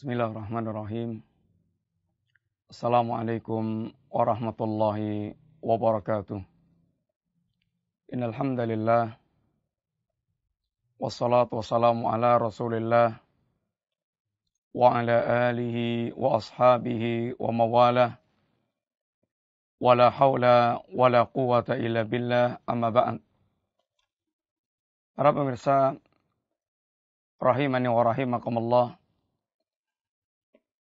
Bismillahirrahmanirrahim. Assalamualaikum warahmatullahi wabarakatuh. Innal hamdalillah wassalatu wassalamu ala Rasulillah wa ala alihi wa ashabihi wa mawalah. Wala haula wala quwwata illa billah, amma ba'd. Para pemirsa rahimani wa rahimakumullah,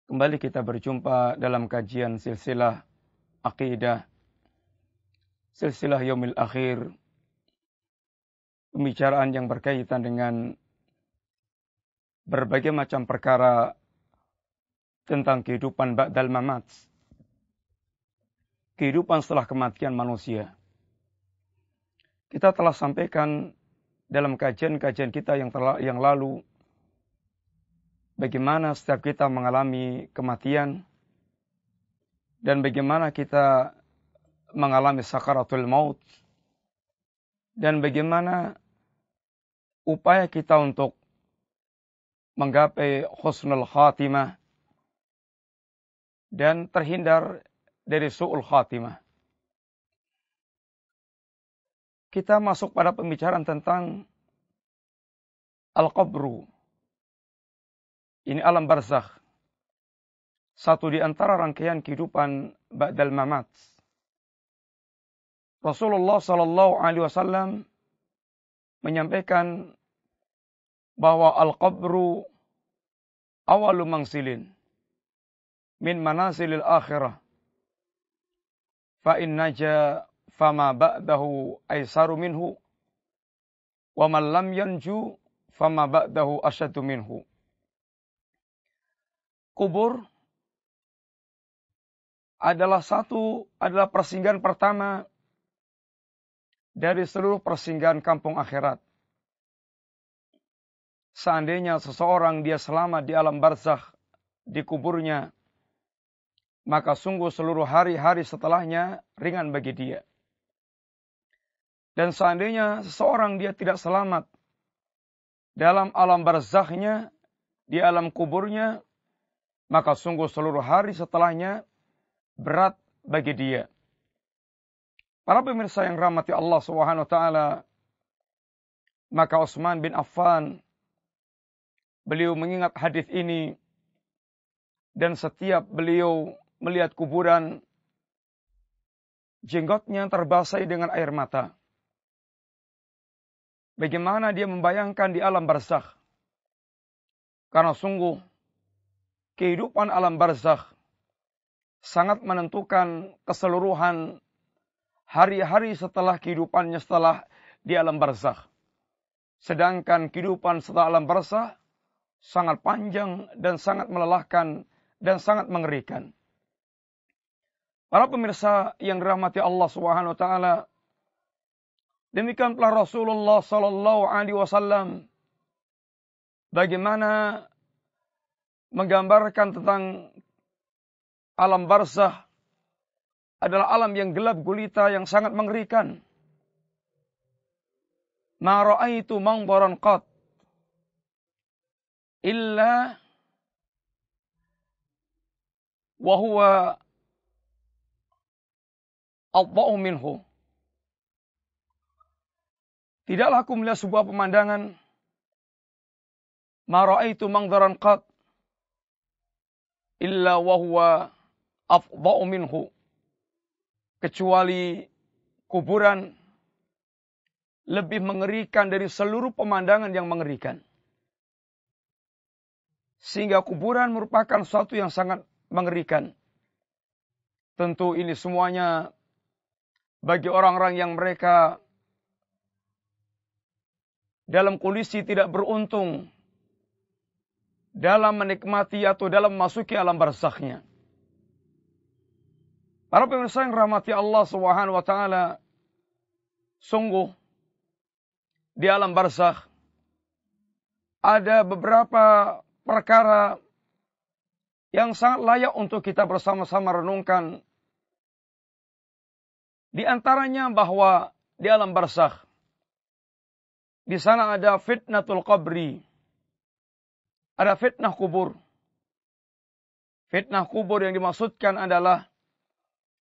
kembali kita berjumpa dalam kajian silsilah akidah, silsilah yaumil akhir, pembicaraan yang berkaitan dengan berbagai macam perkara tentang kehidupan ba'dal mamat, kehidupan setelah kematian manusia. Kita telah sampaikan dalam kajian-kajian kita yang lalu bagaimana setiap kita mengalami kematian dan bagaimana kita mengalami sakaratul maut dan bagaimana upaya kita untuk menggapai husnul khatimah dan terhindar dari su'ul khatimah. Kita masuk pada pembicaraan tentang al-qabru. Ini alam barzakh, satu di antara rangkaian kehidupan ba'dal mamat. Rasulullah sallallahu alaihi wasallam menyampaikan bahwa al-qabru awalu mangsilin min manasilil akhirah. Fa in naja fama ba'dahu aisaru minhu wa man lam yanju fama ba'dahu asyaddu minhu. Kubur adalah persinggahan pertama dari seluruh persinggahan kampung akhirat. Seandainya seseorang dia selamat di alam barzakh, di kuburnya, maka sungguh seluruh hari-hari setelahnya ringan bagi dia. Dan seandainya seseorang dia tidak selamat dalam alam barzakhnya, di alam kuburnya, maka sungguh seluruh hari setelahnya berat bagi dia. Para pemirsa yang rahmati Allah Subhanahu wa taala, maka Utsman bin Affan beliau mengingat hadis ini dan setiap beliau melihat kuburan jenggotnya terbasahi dengan air mata. Bagaimana dia membayangkan di alam barzakh? Karena sungguh kehidupan alam barzakh sangat menentukan keseluruhan hari-hari setelah kehidupannya setelah di alam barzakh. Sedangkan kehidupan setelah alam barzakh sangat panjang dan sangat melelahkan dan sangat mengerikan. Para pemirsa yang dirahmati Allah Subhanahu wa taala, demikian pula Rasulullah sallallahu alaihi wasallam bagaimana menggambarkan tentang alam barzakh adalah alam yang gelap gulita yang sangat mengerikan. Ma ra'aitu manzaran qat illa wa huwa adha'u minhu. Tidaklah aku melihat sebuah pemandangan, ma ra'aitu manzaran qat illa wa huwa afdha'u minhu, kecuali kuburan lebih mengerikan dari seluruh pemandangan yang mengerikan. Sehingga kuburan merupakan sesuatu yang sangat mengerikan. Tentu ini semuanya bagi orang-orang yang mereka dalam kondisi tidak beruntung dalam menikmati atau dalam memasuki alam barzakhnya. Para pemirsa yang rahmati Allah Subhanahu wa taala, sungguh di alam barzakh ada beberapa perkara yang sangat layak untuk kita bersama-sama renungkan. Di antaranya bahwa di alam barzakh di sana ada fitnatul qabri, ada fitnah kubur. Fitnah kubur yang dimaksudkan adalah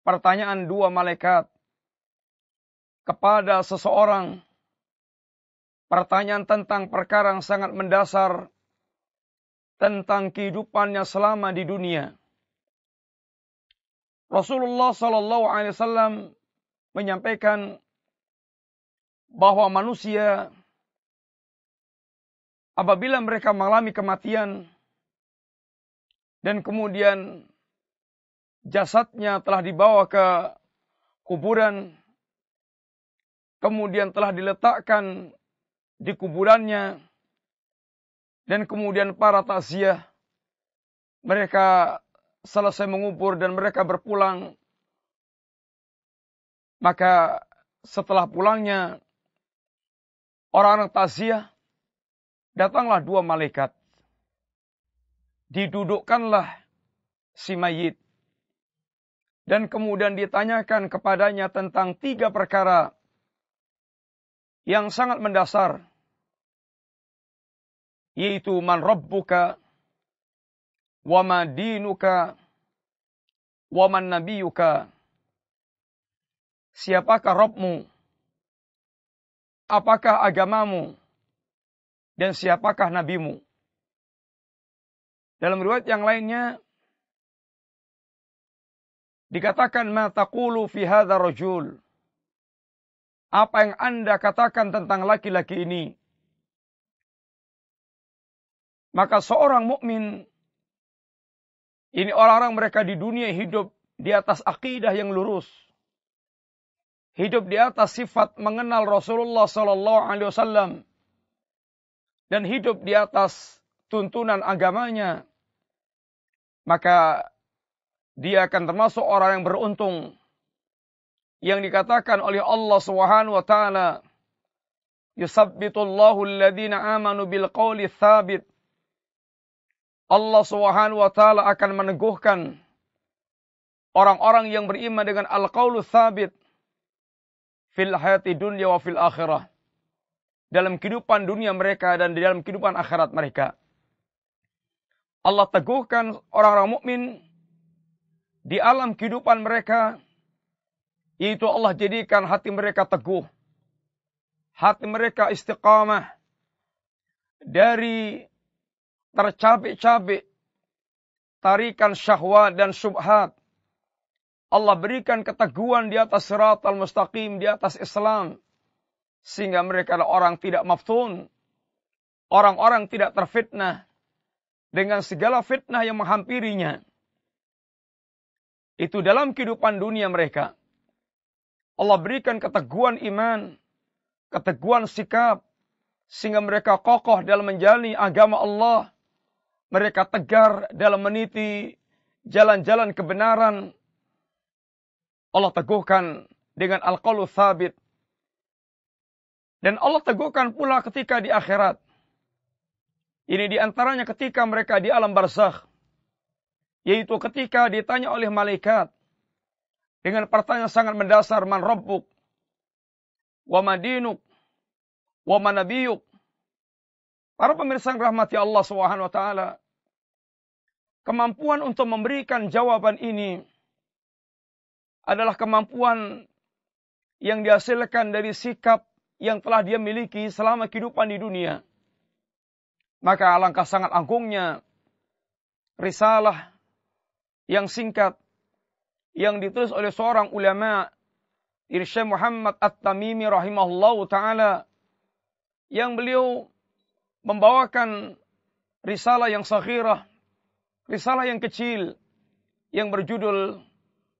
pertanyaan dua malaikat kepada seseorang. Pertanyaan tentang perkara yang sangat mendasar tentang kehidupannya selama di dunia. Rasulullah Sallallahu Alaihi Wasallam menyampaikan bahwa manusia apabila mereka mengalami kematian dan kemudian jasadnya telah dibawa ke kuburan, kemudian telah diletakkan di kuburannya, dan kemudian para takziah mereka selesai mengubur dan mereka berpulang. Maka setelah pulangnya orang-orang takziah, datanglah dua malaikat. Didudukkanlah si mayit. Dan kemudian ditanyakan kepadanya tentang 3 perkara yang sangat mendasar. Yaitu man rabbuka, wa ma dinuka, wa man nabiyuka. Siapakah Rabbmu? Apakah agamamu? Dan siapakah nabimu? Dalam riwayat yang lainnya dikatakan ma taqulu fi hadzal rajul. Apa yang Anda katakan tentang laki-laki ini? Maka seorang mukmin, ini orang-orang mereka di dunia hidup di atas akidah yang lurus. Hidup di atas sifat mengenal Rasulullah Sallallahu Alaihi Wasallam. Dan hidup di atas tuntunan agamanya. Maka dia akan termasuk orang yang beruntung. Yang dikatakan oleh Allah Subhanahu wa taala, yusabbitullahu alladhina amanu bil qawli tsabit. Allah Subhanahu wa taala akan meneguhkan orang-orang yang beriman dengan al-qaulu tsabit fil hayati dunya wa fil akhirah. Dalam kehidupan dunia mereka dan di dalam kehidupan akhirat mereka. Allah teguhkan orang-orang mukmin di alam kehidupan mereka, yaitu Allah jadikan hati mereka teguh. Hati mereka istiqamah dari tercabik-cabik tarikan syahwat dan syubhat. Allah berikan keteguhan di atas siratal mustaqim, di atas Islam. Sehingga mereka adalah orang tidak maftun. Orang-orang tidak terfitnah dengan segala fitnah yang menghampirinya. Itu dalam kehidupan dunia mereka. Allah berikan keteguhan iman, keteguhan sikap, sehingga mereka kokoh dalam menjalani agama Allah. Mereka tegar dalam meniti jalan-jalan kebenaran. Allah teguhkan dengan al-qaulu tsabit. Dan Allah teguhkan pula ketika di akhirat. Ini diantaranya ketika mereka di alam barzakh. Yaitu ketika ditanya oleh malaikat. Dengan pertanyaan sangat mendasar. Man rabbuk? Wa ma dinuk? Wa ma nabiyuk? Para pemirsa yang rahmati Allah Subhanahu wa taala. Kemampuan untuk memberikan jawaban ini adalah kemampuan yang dihasilkan dari sikap yang telah dia miliki selama kehidupan di dunia. Maka alangkah sangat agungnya risalah yang singkat yang ditulis oleh seorang ulama, Syekh Muhammad At-Tamimi rahimahullahu taala, yang beliau membawakan risalah yang saghirah, risalah yang kecil yang berjudul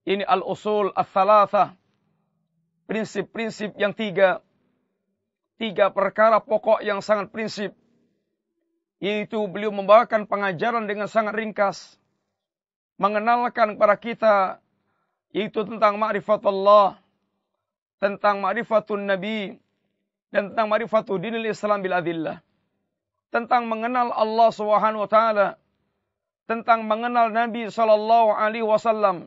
ini Al-Usul Ats-Tsalatsah, prinsip-prinsip yang 3 perkara pokok yang sangat prinsip. Yaitu beliau membawakan pengajaran dengan sangat ringkas, mengenalkan kepada kita yaitu tentang ma'rifatullah, tentang ma'rifatun nabi, dan tentang ma'rifatul dinil Islam bil adillah, tentang mengenal Allah Subhanahu wa taala, tentang mengenal Nabi sallallahu alaihi wasallam,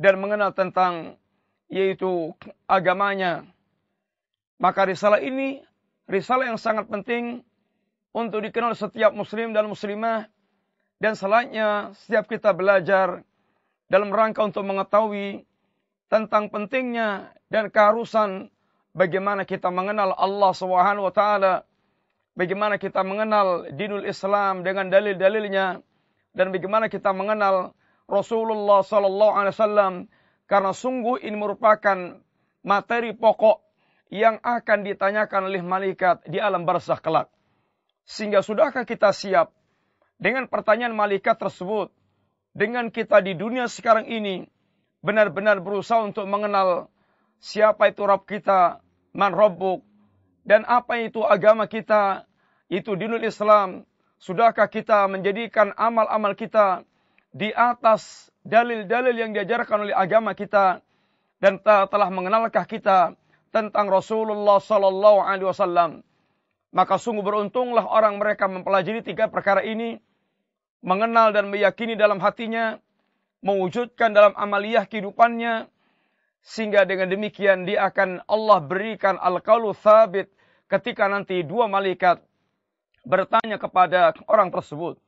dan mengenal tentang yaitu agamanya. Maka risalah ini risalah yang sangat penting untuk dikenal setiap muslim dan muslimah dan selainnya setiap kita belajar dalam rangka untuk mengetahui tentang pentingnya dan keharusan bagaimana kita mengenal Allah Subhanahu wa taala, bagaimana kita mengenal dinul Islam dengan dalil-dalilnya, dan bagaimana kita mengenal Rasulullah sallallahu alaihi wasallam, karena sungguh ini merupakan materi pokok yang akan ditanyakan oleh malaikat di alam barzakh kelak. Sehingga sudahkah kita siap dengan pertanyaan malaikat tersebut? Dengan kita di dunia sekarang ini benar-benar berusaha untuk mengenal siapa itu Rabb kita, man Rabbuk, dan apa itu agama kita, itu dinul Islam. Sudahkah kita menjadikan amal-amal kita di atas dalil-dalil yang diajarkan oleh agama kita, dan telah mengenalkah kita tentang Rasulullah sallallahu alaihi wasallam? Maka sungguh beruntunglah orang mereka mempelajari 3 perkara ini, mengenal dan meyakini dalam hatinya, mewujudkan dalam amaliyah kehidupannya, sehingga dengan demikian dia akan Allah berikan al-qaulu tsabit ketika nanti 2 malaikat bertanya kepada orang tersebut.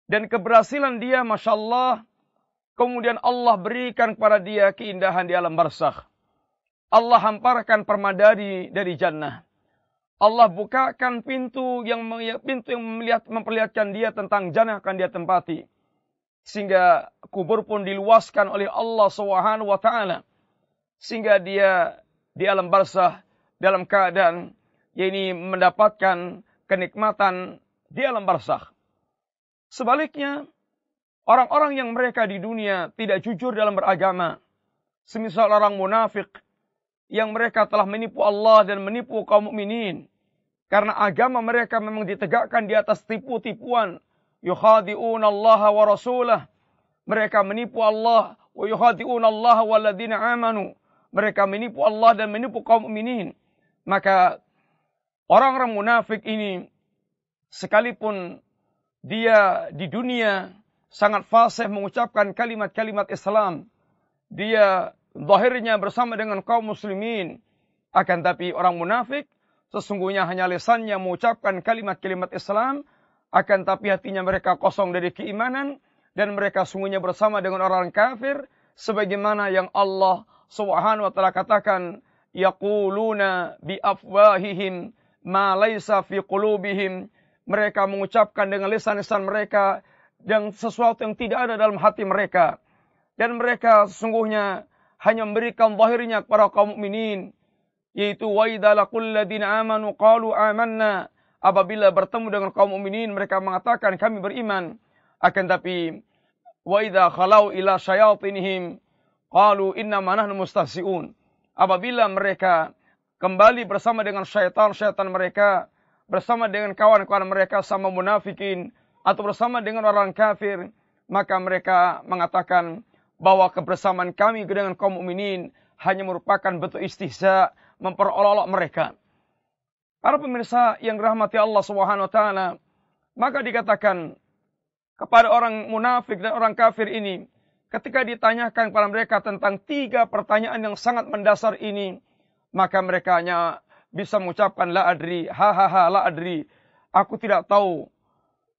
Dan keberhasilan dia, Masya Allah, kemudian Allah berikan kepada dia keindahan di alam barzakh. Allah hamparkan permadani dari jannah. Allah bukakan pintu yang memperlihatkan dia tentang jannah akan dia tempati. Sehingga kubur pun diluaskan oleh Allah Subhanahu wa taala. Sehingga dia di alam barzakh dalam keadaan yakni mendapatkan kenikmatan di alam barzakh. Sebaliknya, orang-orang yang mereka di dunia tidak jujur dalam beragama, semisal orang munafik yang mereka telah menipu Allah dan menipu kaum mukminin, karena agama mereka memang ditegakkan di atas tipu-tipuan. Yukhadi'una Allah wa rasulah. Mereka menipu Allah. Wa yukhadi'una Allah walladzina amanu. Mereka menipu Allah dan menipu kaum mukminin. Maka orang-orang munafik ini, sekalipun dia di dunia sangat fasih mengucapkan kalimat-kalimat Islam, dia zahirnya bersama dengan kaum muslimin, akan tapi orang munafik sesungguhnya hanya lisannya mengucapkan kalimat-kalimat Islam, akan tapi hatinya mereka kosong dari keimanan, dan mereka sungguhnya bersama dengan orang kafir, sebagaimana yang Allah Subhanahu wa taala katakan, yaquluna bi afwahihim ma laisa fi qulubihim. Mereka mengucapkan dengan lisan-lisan mereka yang sesuatu yang tidak ada dalam hati mereka, dan mereka sesungguhnya hanya memberikan zahirnya kepada kaum mukminin, yaitu wa idza laqul ladina amanu qalu amanna. Apabila bertemu dengan kaum mukminin mereka mengatakan kami beriman, akan tapi wa idza khalau ila syayatinihim qalu inna nahnu mustahzi'un. Apabila mereka kembali bersama dengan syaitan-syaitan mereka, bersama dengan kawan-kawan mereka sama munafikin atau bersama dengan orang kafir, maka mereka mengatakan bahwa kebersamaan kami dengan kaum mukminin hanya merupakan bentuk istihza, memperolok-olok mereka. Para pemirsa yang dirahmati Allah Subhanahu wa taala, maka dikatakan kepada orang munafik dan orang kafir ini, ketika ditanyakan kepada mereka tentang 3 pertanyaan yang sangat mendasar ini, maka mereka hanya bisa mengucapkan la adri, la adri, aku tidak tahu.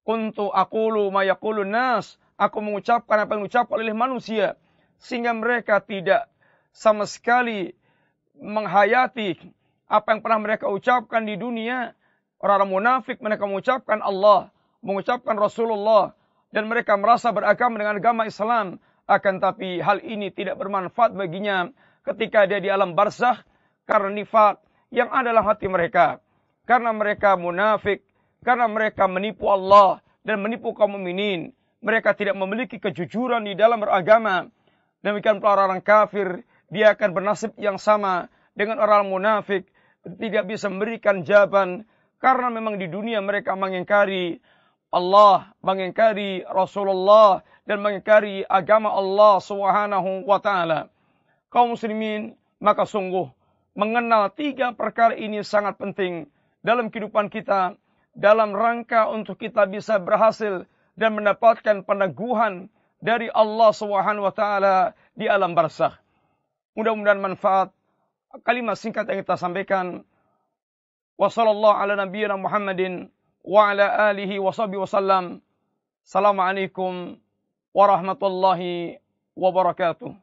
Kuntu aqulu ma yaqulun nas, aku mengucapkan apa yang diucapkan oleh manusia, sehingga mereka tidak sama sekali menghayati apa yang pernah mereka ucapkan di dunia. Orang-orang munafik mereka mengucapkan Allah, mengucapkan Rasulullah, dan mereka merasa beragama dengan agama Islam, akan tapi hal ini tidak bermanfaat baginya ketika dia di alam barzakh, karena nifak yang ada dalam hati mereka, karena mereka munafik, karena mereka menipu Allah dan menipu kaum mukminin. Mereka tidak memiliki kejujuran di dalam beragama. Demikian pula orang kafir, dia akan bernasib yang sama dengan orang munafik, tidak bisa memberikan jawaban, karena memang di dunia mereka mengingkari Allah, mengingkari Rasulullah, dan mengingkari agama Allah Subhanahu wa taala. Kaum muslimin, maka sungguh mengenal 3 perkara ini sangat penting dalam kehidupan kita, dalam rangka untuk kita bisa berhasil dan mendapatkan peneguhan dari Allah Subhanahu wa taala di alam barzakh. Mudah-mudahan manfaat kalimat singkat yang kita sampaikan. Wassallallahu ala nabiyyina Muhammadin wa ala alihi wa sahbihi wasallam. Assalamualaikum warahmatullahi wabarakatuh.